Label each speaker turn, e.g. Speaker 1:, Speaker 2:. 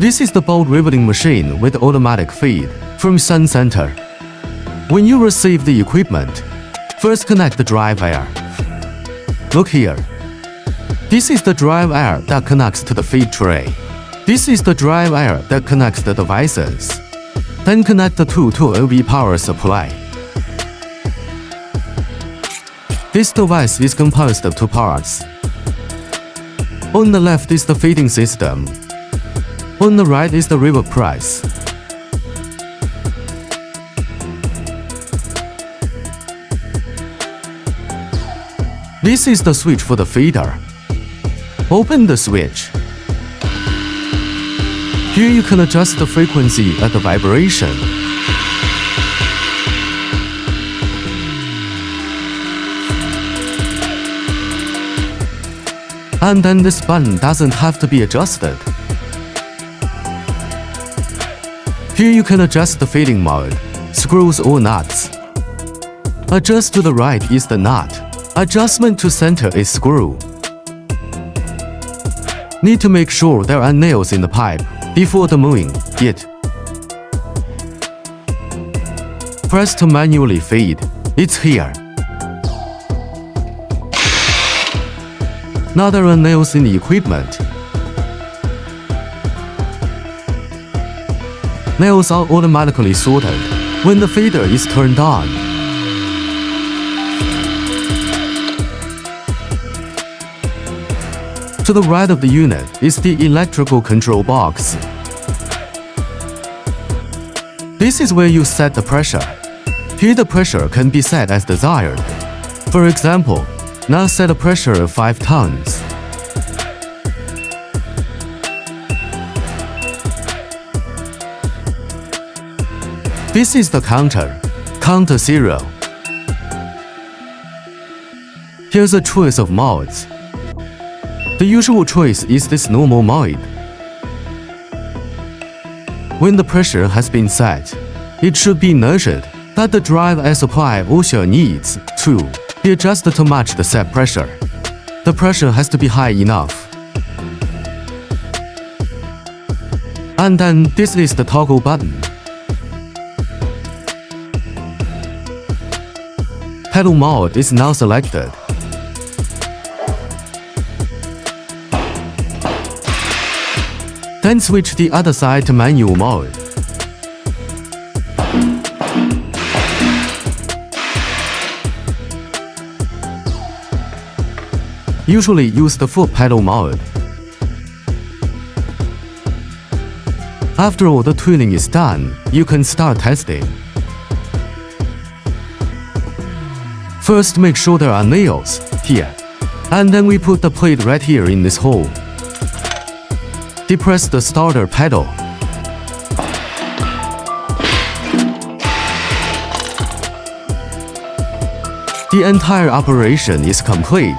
Speaker 1: This is the bolt riveting machine with automatic feed from Sun Center. When you receive the equipment, first connect the drive air. Look here. This is the drive air that connects to the feed tray. This is the drive air that connects the devices. Then connect the two to LV power supply. This device is composed of two parts. On the left is the feeding system. On the right is the rivet press. This is the switch for the feeder. Open the switch. Here you can adjust the frequency of the vibration. And then this button doesn't have to be adjusted. Here you can adjust the feeding mode, screws or nuts. Adjust to the right is the nut. Adjustment to center is screw. Need to make sure there are nails in the pipe before moving it. Press to manually feed. It's here. Now there are nails in the equipment. Nails are automatically sorted when the feeder is turned on. To the right of the unit is the electrical control box. This is where you set the pressure. Here the pressure can be set as desired. For example, now set a pressure of 5 tons. This is the counter. Counter 0. Here's a choice of modes. The usual choice is this normal mode. When the pressure has been set, it should be noted that the drive air supply also needs to be adjusted to match the set pressure. The pressure has to be high enough. And then this is the toggle button. Pedal mode is now selected. Then switch the other side to manual mode. Usually use the foot pedal mode. After all the tuning is done, you can start testing. First make sure there are nails here. And then we put the plate right here in this hole. Depress the starter pedal. The entire operation is complete.